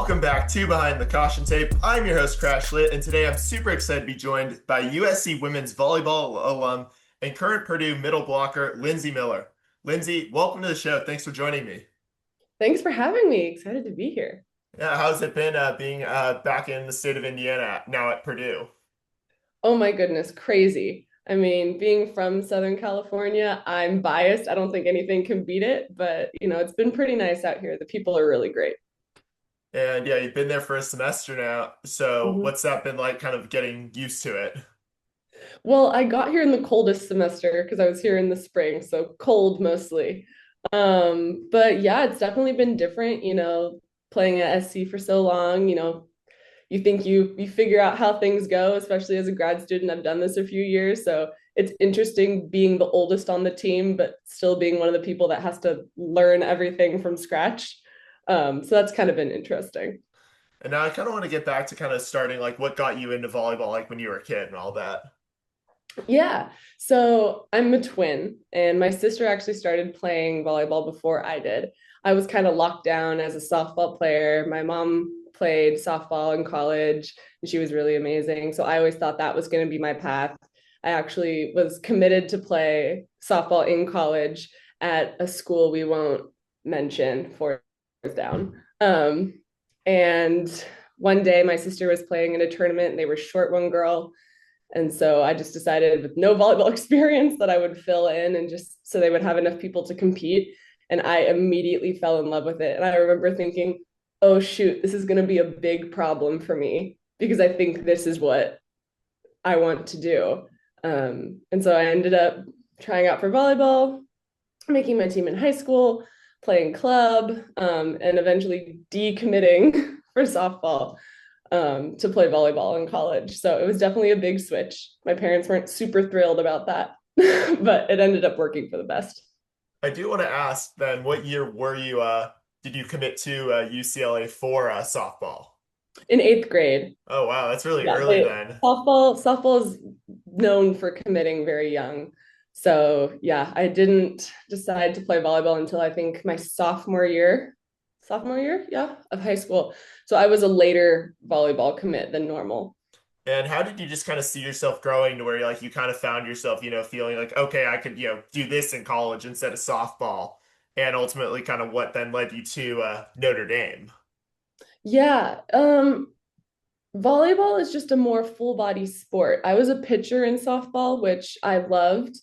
Welcome back to Behind the Caution Tape. I'm your host, CrashLit, and today I'm super excited to be joined by USC women's volleyball alum and current Purdue middle blocker, Lindsey Miller. Lindsey, welcome to the show. Thanks for joining me. Thanks for having me. Excited to be here. Yeah, how's it been being back in the state of Indiana now at Purdue? Oh my goodness, crazy. I mean, being from Southern California, I'm biased. I don't think anything can beat it, but it's been pretty nice out here. The people are really great. And yeah, you've been there for a semester now. So Mhm. what's that been like kind of getting used to it? Well, I got here in the coldest semester because I was here in the spring, so cold mostly. But yeah, it's definitely been different, playing at SC for so long, you think you figure out how things go, especially as a grad student. I've done this a few years, so it's interesting being the oldest on the team, but still being one of the people that has to learn everything from scratch. So that's kind of been interesting. And now I kind of want to get back to kind of starting like what got you into volleyball like when you were a kid and all that. Yeah. So I'm a twin, and my sister actually started playing volleyball before I did. I was kind of locked down as a softball player. My mom played softball in college, and she was really amazing. So I always thought that was going to be my path. I actually was committed to play softball in college at a school we won't mention, 4 years down. And one day my sister was playing in a tournament, and they were short one girl, and so I just decided, with no volleyball experience, that I would fill in and just so they would have enough people to compete. And I immediately fell in love with it. And I remember thinking, oh, shoot, this is going to be a big problem for me because I think this is what I want to do. And so I ended up trying out for volleyball, making my team in high school, playing club, and eventually decommitting for softball to play volleyball in college. So it was definitely a big switch. My parents weren't super thrilled about that, but it ended up working for the best. I do want to ask then, what year were you did you commit to UCLA for softball? In eighth grade, Oh wow, that's really yeah, early then. softball is known for committing very young. So yeah, I didn't decide to play volleyball until I think my sophomore year, yeah, of high school. So I was a later volleyball commit than normal. And how did you just kind of see yourself growing to where like you kind of found yourself, feeling like, okay, I could, do this in college instead of softball, and ultimately kind of what then led you to Notre Dame? Yeah, volleyball is just a more full body sport. I was a pitcher in softball, which I loved,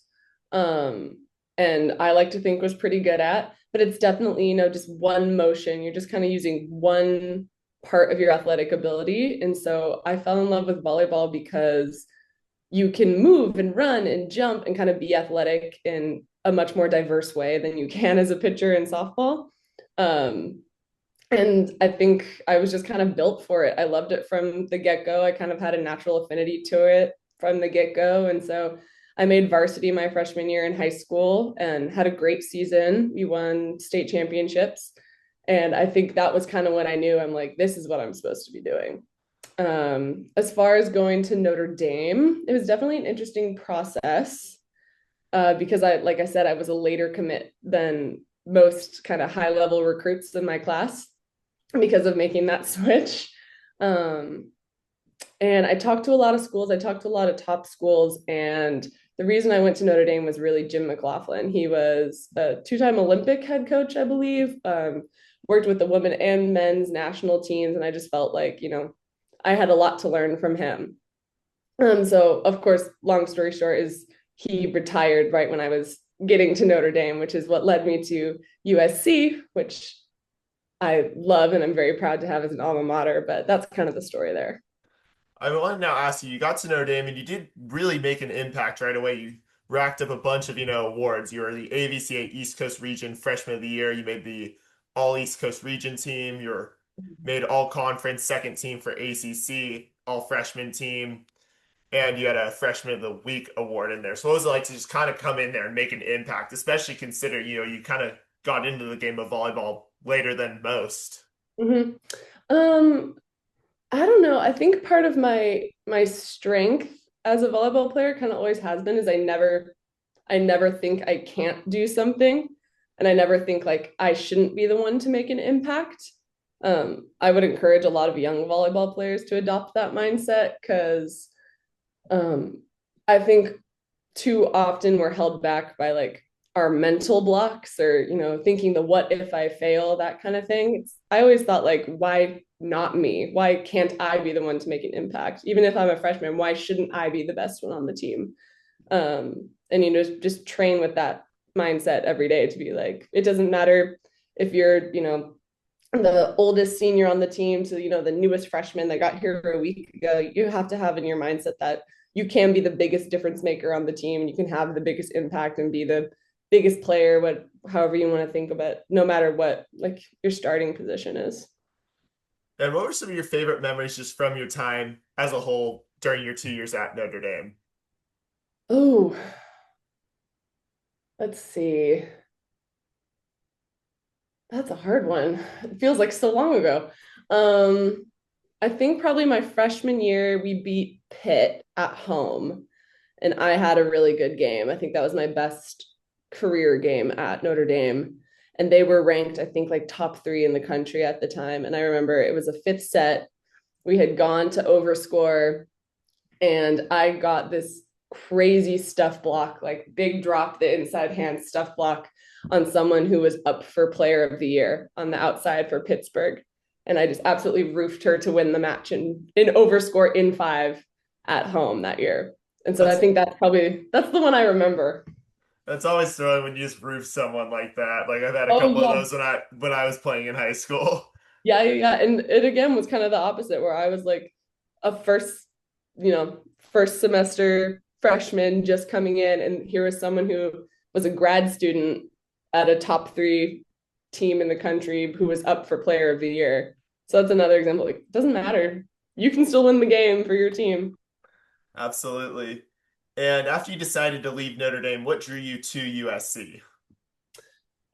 um, and I like to think was pretty good at, but it's definitely, just one motion. You're just kind of using one part of your athletic ability. And so I fell in love with volleyball because you can move and run and jump and kind of be athletic in a much more diverse way than you can as a pitcher in softball. Um, and I think I was just kind of built for it. I loved it from the get-go. I kind of had a natural affinity to it from the get-go. And so I made varsity my freshman year in high school and had a great season. We won state championships. And I think that was kind of when I knew, I'm like, this is what I'm supposed to be doing. As far as going to Notre Dame, it was definitely an interesting process because like I said, I was a later commit than most kind of high level recruits in my class because of making that switch. Um, and I talked to a lot of schools. I talked to a lot of top schools. And the reason I went to Notre Dame was really Jim McLaughlin. He was a two-time Olympic head coach, I believe, worked with the women and men's national teams. And I just felt like, I had a lot to learn from him. So, of course, long story short, is he retired right when I was getting to Notre Dame, which is what led me to USC, which I love and I'm very proud to have as an alma mater, but that's kind of the story there. I want to now ask you, you got to Notre Dame and you did really make an impact right away. You racked up a bunch of, awards. You were the AVCA East Coast Region Freshman of the Year. You made the All East Coast Region team. You're made All Conference second team for ACC, All Freshman team, and you had a Freshman of the Week award in there. So what was it like to just kind of come in there and make an impact, especially consider, you kind of got into the game of volleyball later than most? Mm-hmm. Um, I don't know. I think part of my strength as a volleyball player kind of always has been is I never think I can't do something, and I never think like I shouldn't be the one to make an impact. I would encourage a lot of young volleyball players to adopt that mindset because um, I think too often we're held back by like our mental blocks or thinking the what if I fail, that kind of thing. I always thought like, why not me? Why can't I be the one to make an impact? Even if I'm a freshman, why shouldn't I be the best one on the team? And just train with that mindset every day to be like, it doesn't matter if you're the oldest senior on the team to the newest freshman that got here a week ago. You have to have in your mindset that you can be the biggest difference maker on the team. You can have the biggest impact and be the biggest player, however you want to think of it, no matter what like your starting position is. And what were some of your favorite memories just from your time as a whole during your 2 years at Notre Dame? Oh, let's see. That's a hard one. It feels like so long ago. Um, I think probably my freshman year, we beat Pitt at home, and I had a really good game. I think that was my best career game at Notre Dame. And they were ranked, I think, like top three in the country at the time. And I remember it was a fifth set. We had gone to overscore, and I got this crazy stuff block, like big drop the inside hand stuff block on someone who was up for player of the year on the outside for Pittsburgh. And I just absolutely roofed her to win the match in overscore in five at home that year. And so I That's think that's the one I remember. that's always thrilling when you just roof someone like that. Like I've had a Oh couple of yeah. those when I was playing in high school. Yeah, yeah, yeah. And it again was kind of the opposite where I was like a first semester freshman just coming in, and here was someone who was a grad student at a top three team in the country who was up for player of the year. So that's another example. Like, it doesn't matter. You can still win the game for your team. Absolutely. And after you decided to leave Notre Dame, what drew you to USC?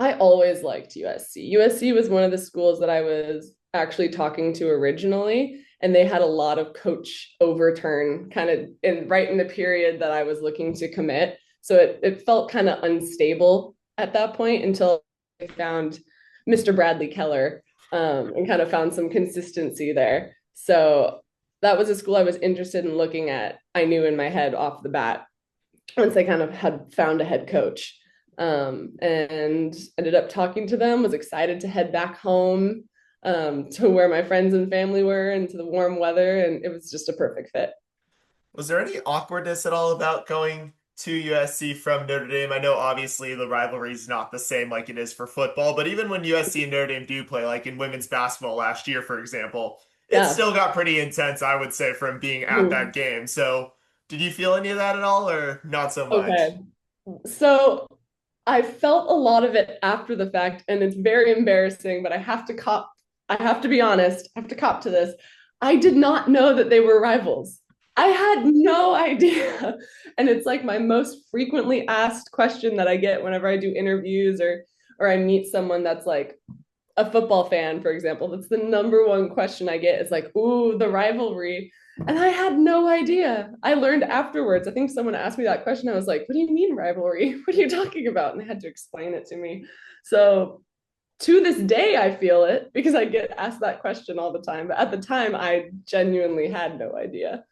I always liked USC. USC was one of the schools that I was actually talking to originally, and they had a lot of coach overturn kind of right in the period that I was looking to commit. So it felt kind of unstable at that point until I found Mr. Bradley Keller, and kind of found some consistency there. So that was a school I was interested in looking at. I knew in my head off the bat once I kind of had found a head coach, and ended up talking to them, was excited to head back home, to where my friends and family were and to the warm weather. And it was just a perfect fit. Was there any awkwardness at all about going to USC from Notre Dame? I know obviously the rivalry is not the same like it is for football, but even when USC and Notre Dame do play, like in women's basketball last year, for example, it Yeah. still got pretty intense, I would say, from being at that Mhm. game. So, did you feel any of that at all, or not so much? Okay. So I felt a lot of it after the fact, and it's very embarrassing, but I have to be honest, I have to cop to this. I did not know that they were rivals. I had no idea. And it's like my most frequently asked question that I get whenever I do interviews or I meet someone that's like a football fan, for example. That's the number one question I get is like, ooh, the rivalry. And I had no idea. I learned afterwards. I think someone asked me that question. I was like, what do you mean rivalry? What are you talking about? And they had to explain it to me. So to this day, I feel it because I get asked that question all the time. But at the time, I genuinely had no idea.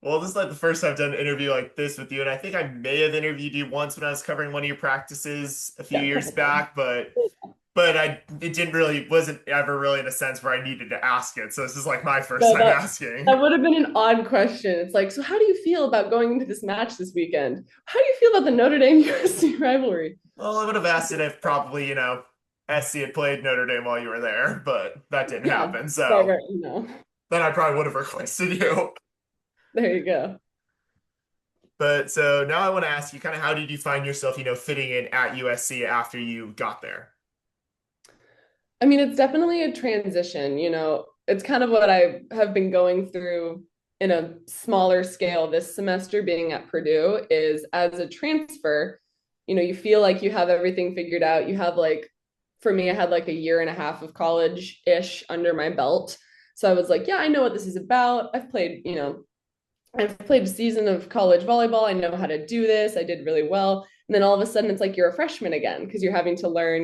Well, this is like the first time I've done an interview like this with you, and I think I may have interviewed you once when I was covering one of your practices a few Yeah, a years couple times. back, but it didn't really wasn't ever really in a sense where I needed to ask it. So this is like my first No, time that asking. would have been an odd question. It's like, so how do you feel about going into this match this weekend? How do you feel about the Notre Dame USC rivalry? Well, I would have asked it if probably, SC had played Notre Dame while you were there, but that didn't Yeah, happen. right, So right. No, then I probably would have requested you. there you go. But so now I want to ask you kind of how did you find yourself, fitting in at USC after you got there? I mean, it's definitely a transition. It's kind of what I have been going through in a smaller scale this semester being at Purdue is as a transfer, you feel like you have everything figured out. You have like, for me, I had like a year and a half of college-ish under my belt. So I was like, yeah, I know what this is about. I've played a season of college volleyball. I know how to do this. I did really well. And then all of a sudden it's like you're a freshman again because you're having to learn,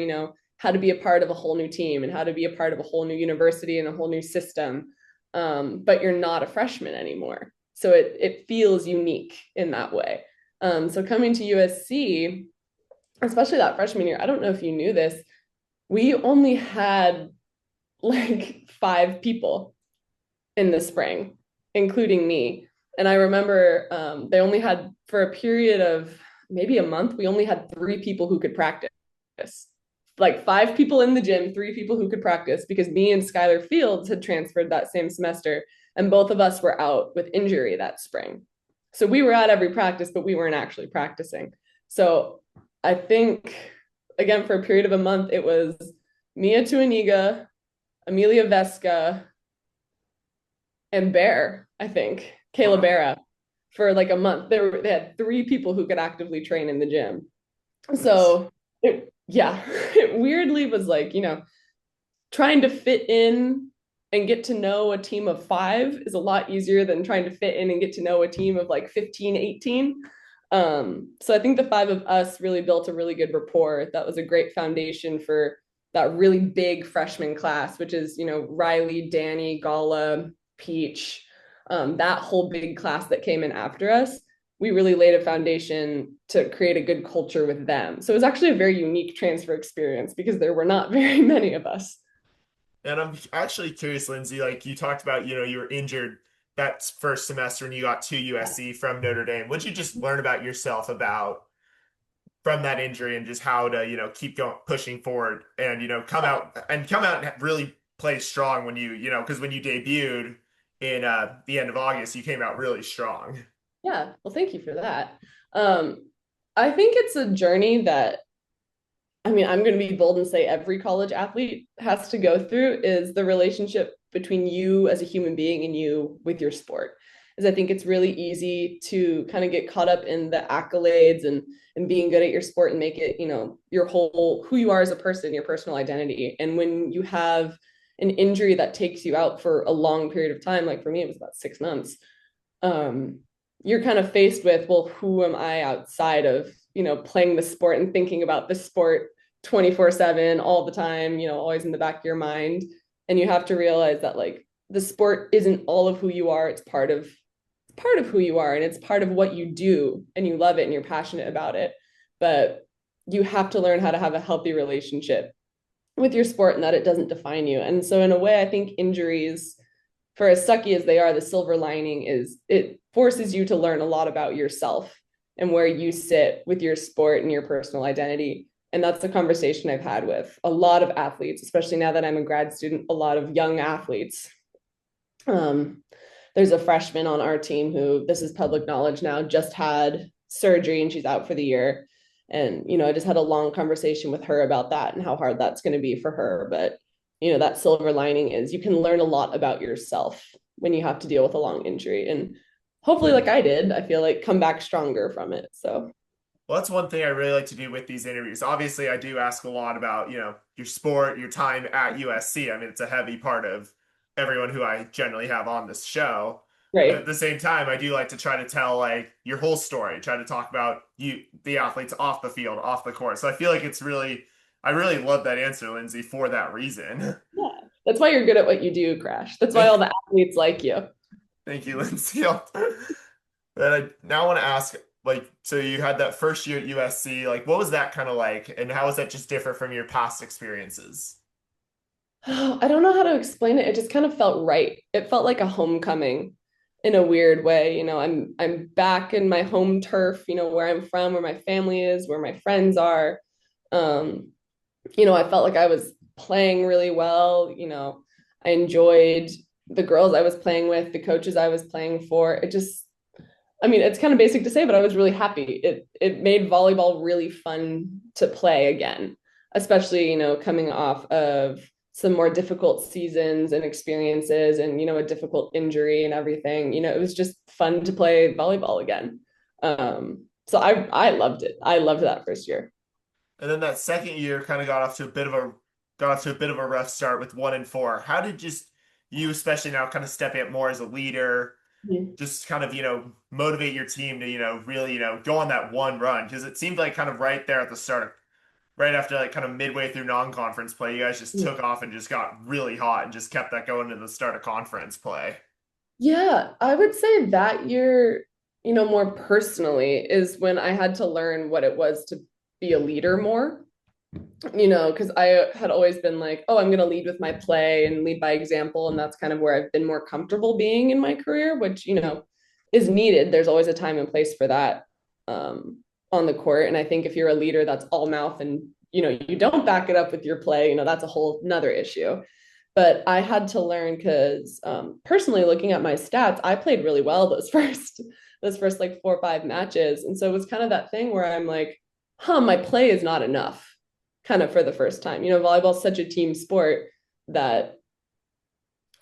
how to be a part of a whole new team and how to be a part of a whole new university and a whole new system. But you're not a freshman anymore. So it feels unique in that way. So coming to USC, especially that freshman year, I don't know if you knew this, we only had like 5 people in the spring, including me. And I remember they only had, for a period of maybe a month, we only had 3 people who could practice. Like 5 people in the gym, 3 people who could practice because me and Skylar Fields had transferred that same semester. And both of us were out with injury that spring. So we were at every practice, but we weren't actually practicing. So I think, again, for a period of a month, it was Mia Tuaniga, Amelia Vesca, and Bear, I think, Kayla Wow. Barra, for like a month. They had 3 people who could actively train in the gym. Nice. So yeah, it weirdly was like, trying to fit in and get to know a team of 5 is a lot easier than trying to fit in and get to know a team of like 15, 18. So I think the 5 of us really built a really good rapport. That was a great foundation for that really big freshman class, which is, Riley, Danny, Gala, Peach, that whole big class that came in after us. We really laid a foundation to create a good culture with them. So it was actually a very unique transfer experience because there were not very many of us. And I'm actually curious, Lindsey, like you talked about, you were injured that first semester when you got to USC from Notre Dame. What'd you just learn about yourself about from that injury and just how to, keep going, pushing forward and, come out and really play strong when because when you debuted in the end of August, you came out really strong. Yeah, well, thank you for that. Um, I think it's a journey that, I mean, I'm going to be bold and say every college athlete has to go through is the relationship between you as a human being and you with your sport. Is I think it's really easy to kind of get caught up in the accolades and being good at your sport and make it, your whole who you are as a person, your personal identity. And when you have an injury that takes you out for a long period of time, like for me, it was about 6 months, um, you're kind of faced with, well, who am I outside of, playing the sport and thinking about the sport 24/7 all the time, always in the back of your mind. And you have to realize that like the sport isn't all of who you are. It's part of who you are and it's part of what you do and you love it and you're passionate about it. But you have to learn how to have a healthy relationship with your sport and that it doesn't define you. And so in a way, I think injuries, for as sucky as they are, the silver lining is it forces you to learn a lot about yourself and where you sit with your sport and your personal identity. And that's the conversation I've had with a lot of athletes, especially now that I'm a grad student, a lot of young athletes. Um, there's a freshman on our team who, this is public knowledge now, just had surgery and she's out for the year. And, I just had a long conversation with her about that and how hard that's going to be for her. But, that silver lining is you can learn a lot about yourself when you have to deal with a long injury. And hopefully, like I did, I feel like come back stronger from it. So, Well, that's one thing I really like to do with these interviews. Obviously, I do ask a lot about, your sport, your time at USC. I mean, it's a heavy part of everyone who I generally have on this show. But at right. the same time, I do like to try to tell like your whole story, try to talk about the athletes off the field, off the court. So I feel like I really love that answer, Lindsay, for that reason. Yeah. That's why you're good at what you do, Crash. That's why all Thank, the athletes like you. thank you, Lindsay. Then I now want to ask, like, so you had that first year at USC, like, what was that kind of like, and how was that just different from your past experiences? I don't know how to explain it. It just kind of felt right. It felt like a homecoming in a weird way. I'm back in my home turf, where I'm from, where my family is, where my friends are. Um, I felt like I was playing really well. I enjoyed the girls I was playing with, the coaches I was playing for. I mean, it's kind of basic to say, but I was really happy. It made volleyball really fun to play again, especially, coming off of some more difficult seasons and experiences and, a difficult injury and everything. It was just fun to play volleyball again. So I loved it. I loved that first year. And then that second year kind of got off to a bit of a rough start with 1-4. How did just you, especially now, kind of stepping up more as a leader, Mhm. just kind of, motivate your team to, really, go on that one run? Because it seemed like kind of right after like kind of midway through non-conference play, you guys just took off and just got really hot and just kept that going to the start of conference play. Yeah, I would say that year, more personally, is when I had to learn what it was to be a leader more. Because I had always been like, oh, I'm going to lead with my play and lead by example. And that's kind of where I've been more comfortable being in my career, which, is needed. There's always a time and place for that on the court. And I think if you're a leader that's all mouth and, you don't back it up with your play, that's a whole nother issue. But I had to learn because personally, looking at my stats, I played really well those first like 4 or 5 matches. And so it was kind of that thing where I'm like, my play is not enough kind of for the first time. Volleyball is such a team sport that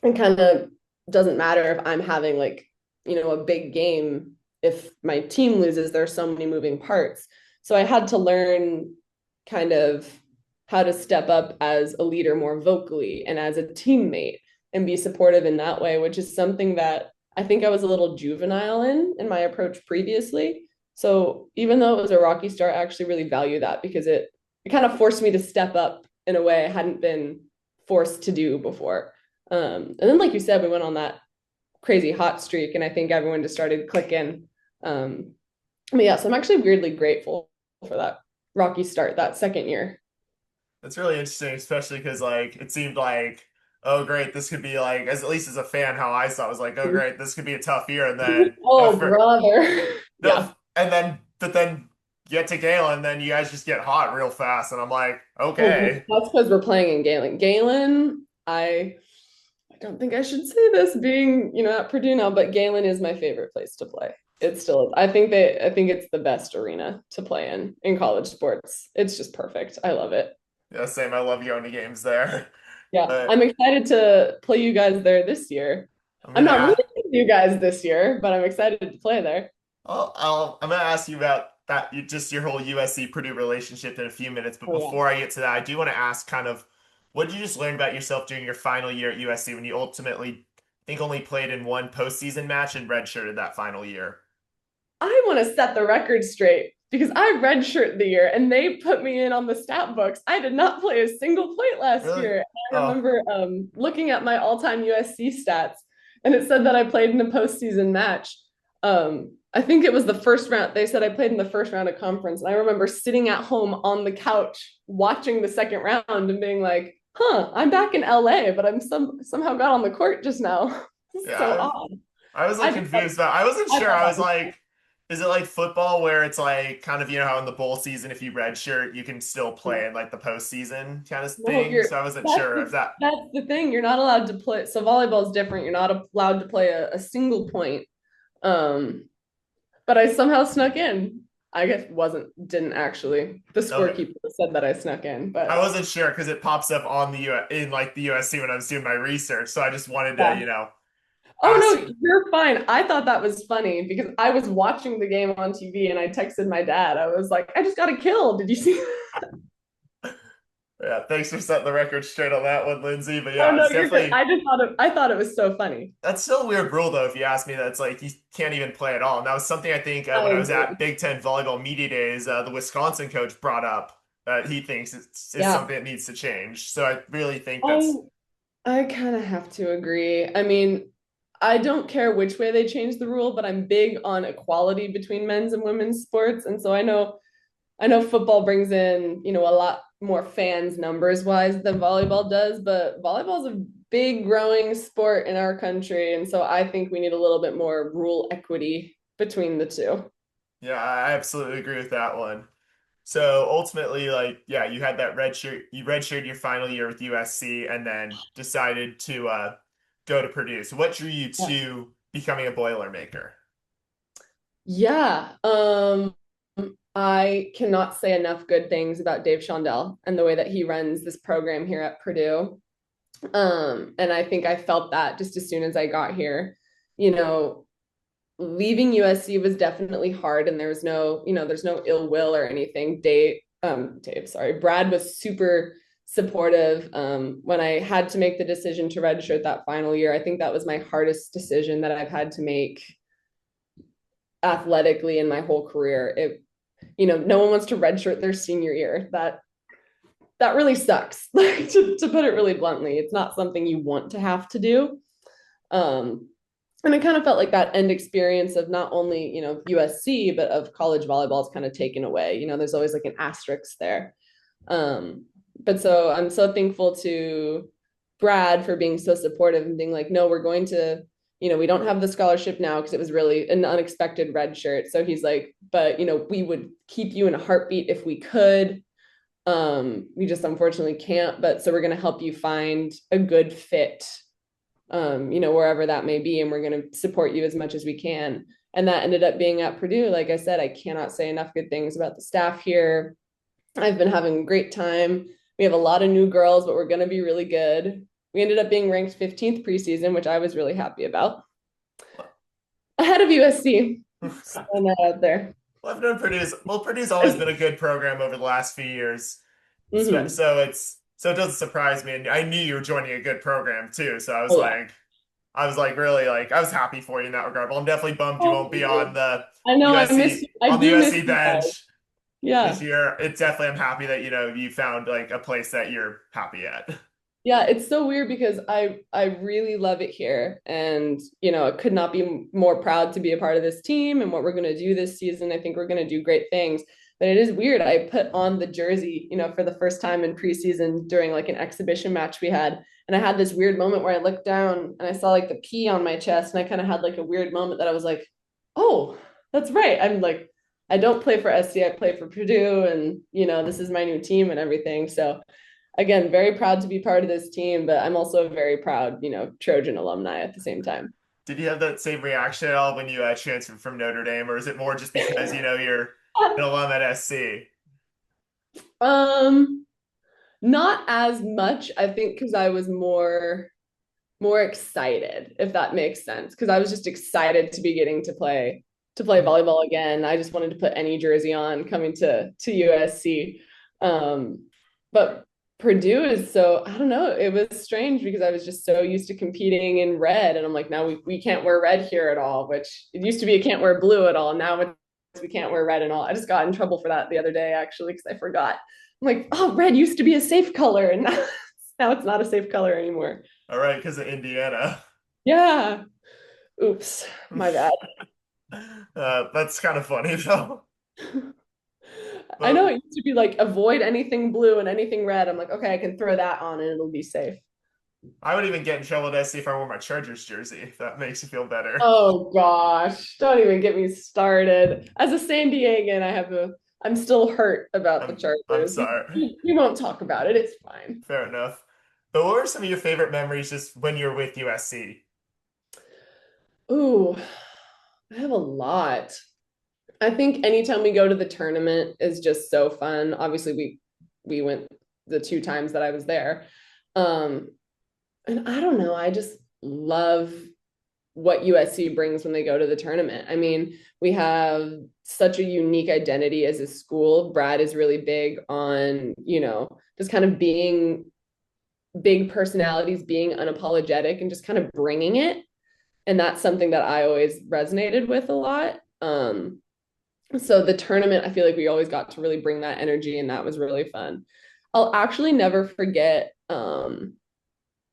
it kind of doesn't matter if I'm having like, a big game. If my team loses, there's so many moving parts. So I had to learn kind of how to step up as a leader more vocally and as a teammate and be supportive in that way, which is something that I think I was a little juvenile in my approach previously. So even though it was a rocky start, I actually really value that because it kind of forced me to step up in a way I hadn't been forced to do before. And then, like you said, we went on that crazy hot streak, and I think everyone just started clicking. But yeah, so I'm actually weirdly grateful for that rocky start that second year. That's really interesting, especially because like it seemed like, oh great, this could be like, as at least as a fan, how I saw it was like, oh great, this could be a tough year, and then Oh, brother. no, Yeah. and then but then get to Galen, and then you guys just get hot real fast, and I'm like, Well, okay, that's because we're playing in Galen. Galen, I don't think I should say this being, at Purdue now, but Galen is my favorite place to play. It still is. I think it's the best arena to play in college sports. It's just perfect. I love it. yeah, same. I love going to games there, Yeah, but I'm excited to play you guys there this year. I'm I'm gonna not ask, rooting for you guys this year, but I'm excited to play there. I'm gonna ask you about that, just your whole USC Purdue relationship in a few minutes. But Oh before I get to that, I do want to ask kind of what did you just learn about yourself during your final year at USC when you ultimately, I think, only played in one postseason match and redshirted that final year? I want to set the record straight because I redshirt the year and they put me in on the stat books. I did not play a single point last Really? year. I Oh, remember looking at my all-time USC stats, and it said that I played in a postseason match. I think it was the first round. They said I played in the first round of conference, and I remember sitting at home on the couch watching the second round and being like, "Huh, I'm back in LA, but I'm somehow got on the court just now." yeah. So odd. I was like I thought, confused, but I wasn't I sure. thought I that was was like, is it like football where it's like kind of, how in the bowl season, if you redshirt, you can still play in like the postseason kind of No, thing? So I wasn't that's sure if the that. that's the thing. You're not allowed to play. So volleyball is different. You're not allowed to play a single point. Um, but I somehow snuck in. I guess didn't actually. The Okay. scorekeeper said that I snuck in, I but wasn't sure because it pops up on the U in like the USC when I was doing my research. So I just wanted to, yeah. Oh ask no, you. you're fine. I thought that was funny because I was watching the game on TV and I texted my dad. I was like, I just got a kill. Did you see? Yeah, thanks for setting the record straight on that one, Lindsay. But Oh yeah, no, it's you're good. definitely I thought it was so funny. that's still a weird rule though. If you ask me, that's like you can't even play at all. And that was something I think I when I was agree. at Big Ten Volleyball Media Days, the Wisconsin coach brought up that he thinks it's Yeah. something that needs to change. So I really think I that's I kind of have to agree. I mean, I don't care which way they change the rule, but I'm big on equality between men's and women's sports. And so I know football brings in, a lot more fans numbers wise than volleyball does, but volleyball is a big growing sport in our country. And so I think we need a little bit more rule equity between the two. yeah, I absolutely agree with that one. So ultimately, like, yeah, you had that red shirt, you redshirted your final year with USC and then decided to go to Purdue. So what drew you Yeah. to becoming a Boilermaker? Yeah. I cannot say enough good things about Dave Shondell and the way that he runs this program here at Purdue. And I think I felt that just as soon as I got here. You know, Leaving USC was definitely hard, and there's no ill will or anything. Sorry, Brad was super supportive. When I had to make the decision to redshirt that final year, I think that was my hardest decision that I've had to make athletically in my whole career. No one wants to redshirt their senior year. That that really sucks. Like to put it really bluntly, it's not something you want to have to do. Um, and it kind of felt like that end experience of not only, USC, but of college volleyball is kind of taken away. There's always like an asterisk there. But so I'm so thankful to Brad for being so supportive and being like, no, we're going to, we don't have the scholarship now because it was really an unexpected red shirt. So he's like, but we would keep you in a heartbeat if we could. We just unfortunately can't, but so we're going to help you find a good fit, wherever that may be, and we're going to support you as much as we can. And that ended up being at Purdue. Like I said, I cannot say enough good things about the staff here. I've been having a great time. We have a lot of new girls, but we're going to be really good. We ended up being ranked 15th preseason, which I was really happy about. Ahead of USC. Throwing that out there. Well, I've known Purdue's always been a good program over the last few years. Mm-hmm. So it doesn't surprise me. And I knew you were joining a good program too. So Oh, yeah. I was like really like I was happy for you in that regard. Well, I'm definitely bummed you Oh, won't be on the I know I miss USC you. I on the do miss USC you guys. bench this Yeah. year. It's definitely I'm happy that you found like a place that you're happy at. Yeah, it's so weird because I really love it here, and I could not be more proud to be a part of this team and what we're going to do this season. I think we're going to do great things. But it is weird. I put on the jersey, for the first time in preseason during like an exhibition match we had, and I had this weird moment where I looked down and I saw like the P on my chest, and I kind of had like a weird moment that I was like, "Oh, that's right." I'm like, I don't play for SC, I play for Purdue, and this is my new team and everything. So again, very proud to be part of this team, but I'm also very proud, Trojan alumni at the same time. Did you have that same reaction at all when you transferred from Notre Dame, or is it more just because you're an alum at SC? um, Not as much, I think, because I was more excited, if that makes sense. Because I was just excited to be getting to play volleyball again. I just wanted to put any jersey on coming to USC. But Purdue is so, I don't know, it was strange because I was just so used to competing in red. And I'm like, now we can't wear red here at all, which it used to be, you can't wear blue at all. Now it's, we can't wear red at all. I just got in trouble for that the other day, actually, because I forgot. I'm like, oh, red used to be a safe color. And now it's not a safe color anymore. All right, because of Indiana. Yeah. Oops. My bad. That's kind of funny though. I know But it used to be like avoid anything blue and anything red. I'm like, okay, I can throw that on and it'll be safe. I would even get in trouble to see if I wore my Chargers jersey, if that makes you feel better. Oh gosh, don't even get me started. As a San Diegan, I'm still hurt about the I'm Chargers. sorry. We won't talk about it. It's fine. Fair enough. But what were some of your favorite memories just when you were with USC? Ooh, I have a lot. I think anytime we go to the tournament is just so fun. Obviously, we went the two times that I was there. Um, and I don't know, I just love what USC brings when they go to the tournament. I mean, we have such a unique identity as a school. Brad is really big on, just kind of being big personalities, being unapologetic and just kind of bringing it. And that's something that I always resonated with a lot. So the tournament, I feel like we always got to really bring that energy, and that was really fun. I'll actually never forget.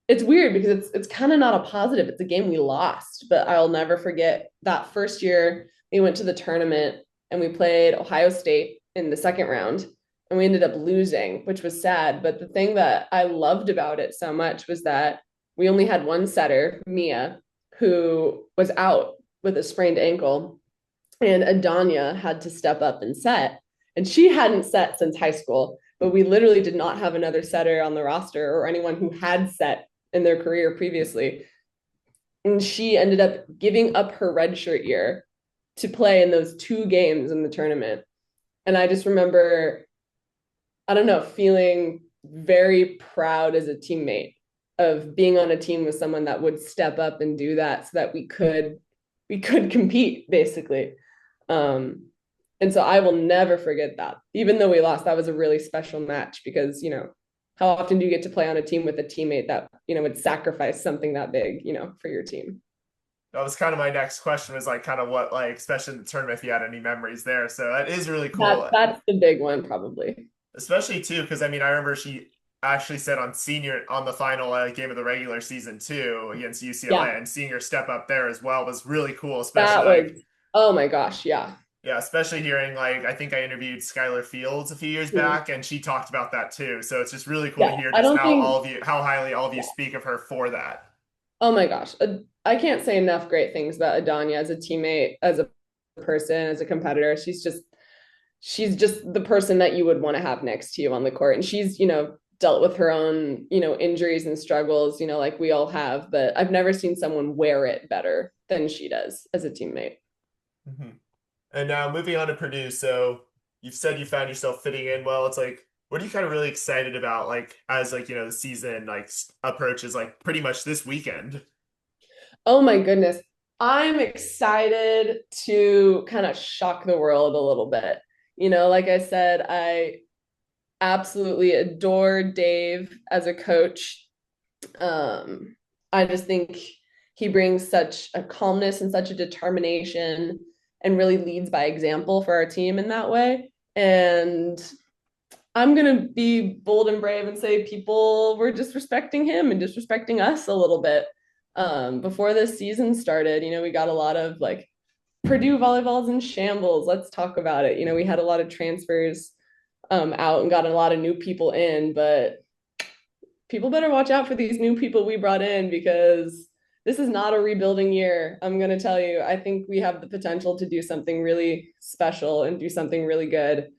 It's weird because it's kind of not a positive. It's a game we lost, but I'll never forget that first year we went to the tournament and we played Ohio State in the second round, and we ended up losing, which was sad. But the thing that I loved about it so much was that we only had one setter, Mia, who was out with a sprained ankle, and Adanya had to step up and set. And she hadn't set since high school, but we literally did not have another setter on the roster or anyone who had set in their career previously. And she ended up giving up her redshirt year to play in those two games in the tournament. And I just remember, I don't know, feeling very proud as a teammate of being on a team with someone that would step up and do that so that we could compete basically. And so I will never forget that. Even though we lost, that was a really special match because, how often do you get to play on a team with a teammate that, would sacrifice something that big, for your team? That was kind of my next question was like kind of what like especially in the tournament if you had any memories there. So that is really That cool. that's the big one probably. Especially too, because I mean, I remember she actually said on the final game of the regular season too against UCLA, Yeah, and seeing her step up there as well was really cool. Especially that like, was, oh my gosh, yeah. yeah, especially hearing like I think I interviewed Skylar Fields a few years Mhm. back, and she talked about that too. So it's just really cool to Yeah, hear I just don't think, how highly all of you yeah. speak of her for that. Oh my gosh. I can't say enough great things about Adanya as a teammate, as a person, as a competitor. She's just the person that you would want to have next to you on the court. And she's, dealt with her own, injuries and struggles, like we all have, but I've never seen someone wear it better than she does as a teammate. Mhm. And now moving on to Purdue. So you've said you found yourself fitting in well. It's like, what are you kind of really excited about, like as like the season like approaches, like pretty much this weekend? Oh my goodness. I'm excited to kind of shock the world a little bit. Like I said, I absolutely adore Dave as a coach. Um, I just think he brings such a calmness and such a determination and really leads by example for our team in that way. And I'm going to be bold and brave and say people were disrespecting him and disrespecting us a little bit. Before this season started, we got a lot of like Purdue volleyball's in shambles. Let's talk about it. We had a lot of transfers out and got a lot of new people in, but people better watch out for these new people we brought in because this is not a rebuilding year. I'm going to tell you, I think we have the potential to do something really special and do something really good.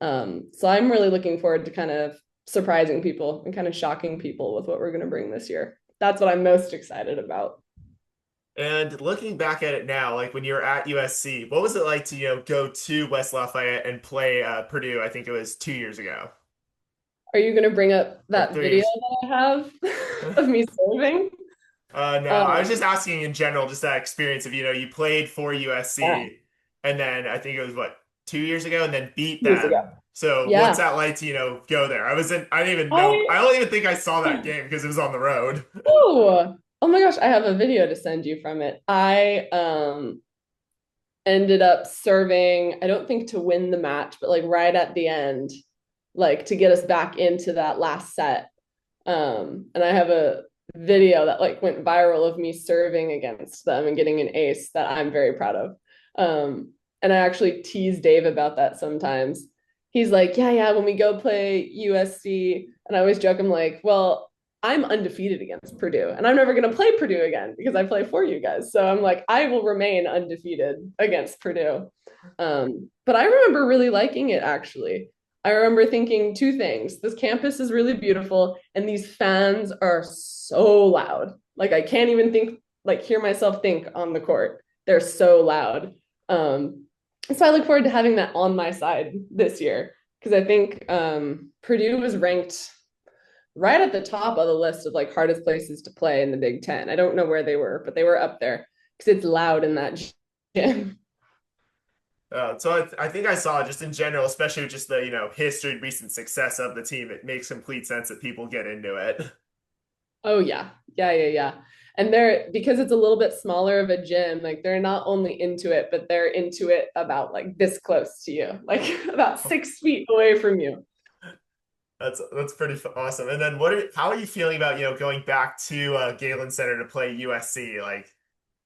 So I'm really looking forward to kind of surprising people and kind of shocking people with what we're going to bring this year. That's what I'm most excited about. And looking back at it now, like when you were at USC, what was it like to go to West Lafayette and play Purdue? I think it was 2 years ago Are you going to bring up or that three video years. that I have of me serving? No, I was Um, just asking in general, just that experience of, you played for yeah, USC and then I think it was what, 2 years ago and then beat years ago. them. So what's Yeah. that like to, go there? I didn't even know. I I don't even think I saw that game because it was on the road. oh my gosh, I have a video to send you from it. I ended up serving, I don't think to win the match, but like right at the end, like to get us back into that last set. And I have a video that like went viral of me serving against them and getting an ace that I'm very proud of. And I actually tease Dave about that sometimes. He's like, yeah, yeah, when we go play USC, and I always joke, I'm like, well, I'm undefeated against Purdue, and I'm never going to play Purdue again because I play for you guys. So I'm like, I will remain undefeated against Purdue. But I remember really liking it actually. I remember thinking two things. This campus is really beautiful, and these fans are so loud. Like I can't even think, like hear myself think on the court. They're so loud. So I look forward to having that on my side this year because I think Purdue was ranked right at the top of the list of like hardest places to play in the Big Ten. I don't know where they were, but they were up there because it's loud in that gym. So I think I saw just in general, especially with just the, history and recent success of the team, it makes complete sense that people get into it. Oh yeah. Yeah, yeah, yeah. And they're because it's a little bit smaller of a gym, like they're not only into it, but they're into it about like this close to you, like about 6 feet away from you. That's pretty awesome. And then how are you feeling about, going back to Galen Center to play USC like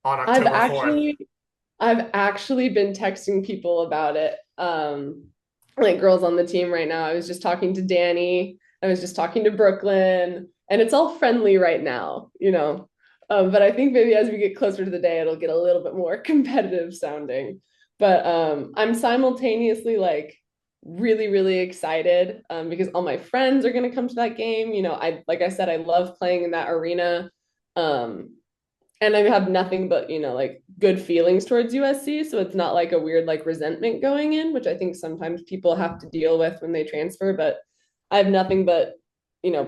on I've October 4th? actually I've actually been texting people about it. Like girls on the team right now. I was just talking to Danny. I was just talking to Brooklyn, and it's all friendly right now. But I think maybe as we get closer to the day, it'll get a little bit more competitive sounding. But I'm simultaneously like really, really excited because all my friends are going to come to that game. I like I said, I love playing in that arena. Um, and I have nothing but, like good feelings towards USC. So it's not like a weird like resentment going in, which I think sometimes people have to deal with when they transfer. But I have nothing but,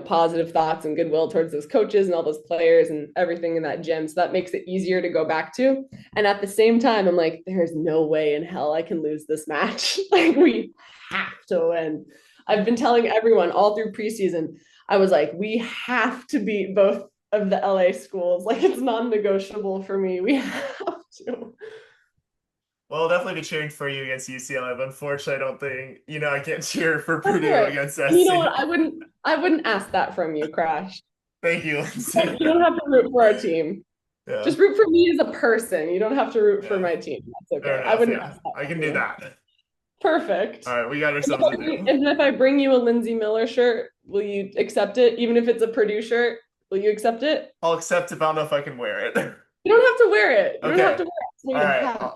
positive thoughts and goodwill towards those coaches and all those players and everything in that gym. So that makes it easier to go back to. And at the same time, I'm like, there's no way in hell I can lose this match. Like we have to win. I've been telling everyone all through preseason, I was like, we have to beat both of the LA schools. Like it's non-negotiable for me. We have to. Well, I'll definitely be cheering for you against UCLA, but unfortunately, I don't think, I can't cheer for That's all Purdue right. against And you know SC. what? I wouldn't ask that from you, Crash. Thank you, Lindsay. You don't have to root for our team. Yeah, Just root for me as a person. You don't have to root for yeah, my team. That's fair okay. I enough. wouldn't Yeah, ask that I can from do you. that. Perfect. All right, we got And ourselves a deal. if I bring you a Lindsey Miller shirt, will you accept it? Even if it's a Purdue shirt, will you accept it? I'll accept it, but I don't know if I can wear it. You don't have to wear it. You don't have Okay, to wear it. I just want all you to right, have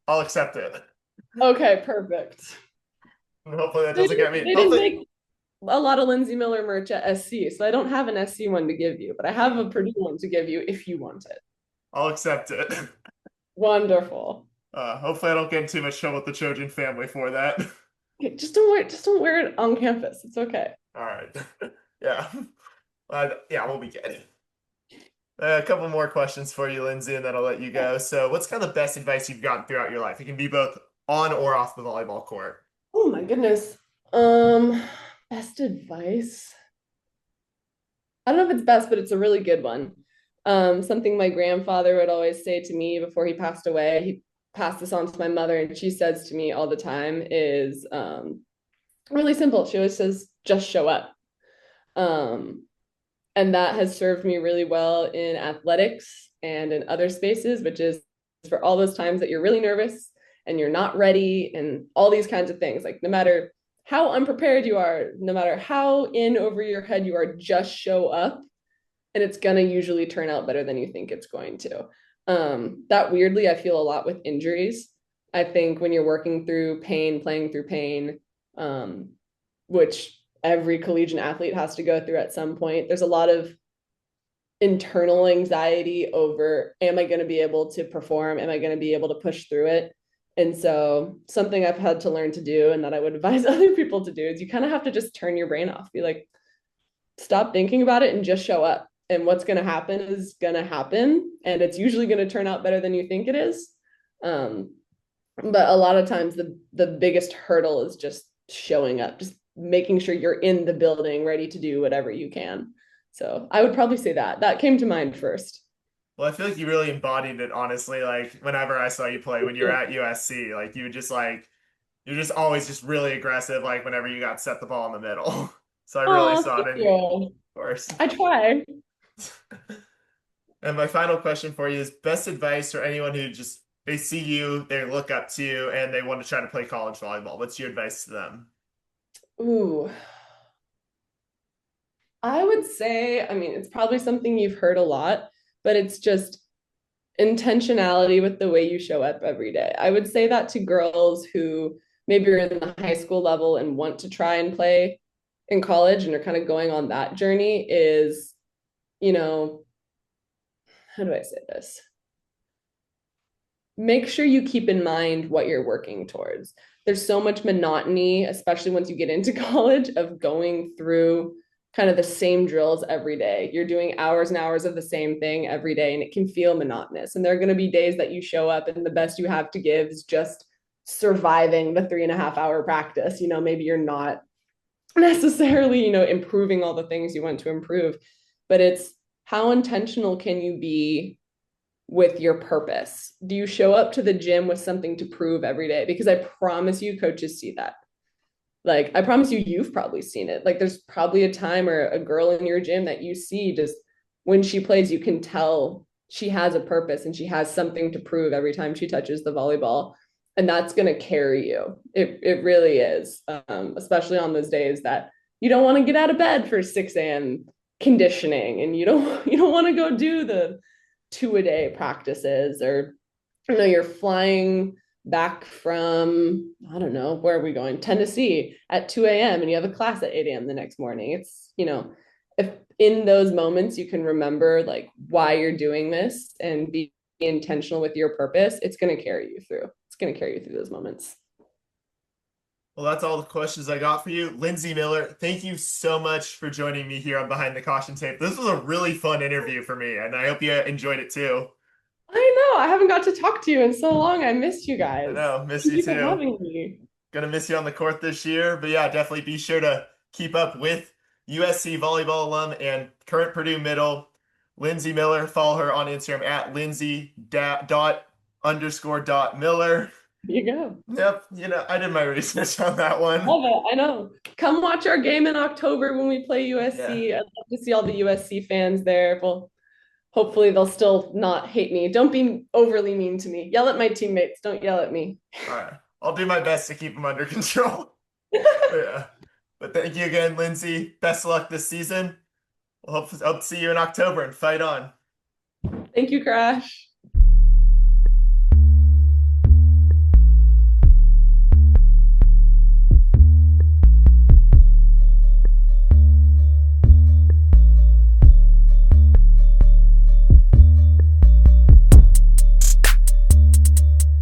I'll accept it. it. Okay, perfect. Hopefully that They doesn't get didn't, me. they didn't Hopefully, make a lot of Lindsey Miller merch at SC, so I don't have an SC one to give you, but I have a Purdue one to give you if you want it. I'll accept it. Wonderful. Hopefully I don't get in too much trouble with the Trojan family for that. Okay, just don't wear it on campus. It's okay. All right. Yeah. Yeah, we'll be good. A couple more questions for you, Lindsay, and then I'll let you go. So, what's kind of the best advice you've gotten throughout your life? It can be both on or off the volleyball court. Oh my goodness. Um, best advice. I don't know if it's best, but it's a really good one. Something my grandfather would always say to me before he passed away. He passed this on to my mother, and she says to me all the time is really simple. She always says, just show up. Um, and that has served me really well in athletics and in other spaces, which is for all those times that you're really nervous and you're not ready and all these kinds of things. Like no matter how unprepared you are, no matter how in over your head you are, just show up and it's going to usually turn out better than you think it's going to. That weirdly, I feel a lot with injuries. I think when you're working through pain, playing through pain, um, which every collegiate athlete has to go through at some point, there's a lot of internal anxiety over, am I going to be able to perform? Am I going to be able to push through it? And so something I've had to learn to do and that I would advise other people to do is you kind of have to just turn your brain off. Be like, stop thinking about it and just show up. And what's going to happen is going to happen. And it's usually going to turn out better than you think it is. Um, but a lot of times the biggest hurdle is just showing up, just making sure you're in the building ready to do whatever you can. So I would probably say that came to mind first. Well, I feel like you really embodied it, honestly. Like whenever I saw you play when you were Yeah. at USC, like you would just like you're just always just really aggressive, like whenever you got set the ball in the middle. So I really Oh, saw thank it in you, of you. course. I try. And my final question for you is best advice for anyone who just they see you, they look up to you, and they want to try to play college volleyball. What's your advice to them? Ooh, I would say, I mean, it's probably something you've heard a lot, but it's just intentionality with the way you show up every day. I would say that to girls who maybe are in the high school level and want to try and play in college and are kind of going on that journey is, you know, how do I say this? Make sure you keep in mind what you're working towards. There's so much monotony, especially once you get into college, of going through kind of the same drills every day. You're doing hours and hours of the same thing every day, and it can feel monotonous. And there are going to be days that you show up, and the best you have to give is just surviving the 3.5 hour practice. Maybe you're not necessarily, improving all the things you want to improve, but it's how intentional can you be with your purpose? Do you show up to the gym with something to prove every day? Because I promise you, coaches see that. Like, I promise you, you've probably seen it. Like, there's probably a time or a girl in your gym that you see just when she plays, you can tell she has a purpose and she has something to prove every time she touches the volleyball. And that's going to carry you. It really is, especially on those days that you don't want to get out of bed for 6 a.m. conditioning and you don't want to go do the 2 a day practices or you're flying back from, I don't know, where are we going? Tennessee at 2 a.m. and you have a class at 8 a.m. the next morning. If in those moments you can remember like why you're doing this and be intentional with your purpose, it's going to carry you through. It's going to carry you through those moments. Well, that's all the questions I got for you. Lindsey Miller, thank you so much for joining me here on Behind the Caution Tape. This was a really fun interview for me, and I hope you enjoyed it too. I know. I haven't got to talk to you in so long. I missed you I guys. know, miss Thank you you for too. having me. Gonna miss you on the court this year, but yeah, definitely be sure to keep up with USC volleyball alum and current Purdue middle, Lindsey Miller. Follow her on Instagram at Lindsey dot underscore dot Miller. You go. Yep, I did my research on that one. Love it. I know. Come watch our game in October when we play Yeah. USC. I'd love to see all the USC fans there. Well, hopefully they'll still not hate me. Don't be overly mean to me. Yell at my teammates. Don't yell at me. All right. I'll do my best to keep them under control. Yeah. But thank you again, Lindsey. Best of luck this season. We'll hope to see you in October and fight on. Thank you, Crash.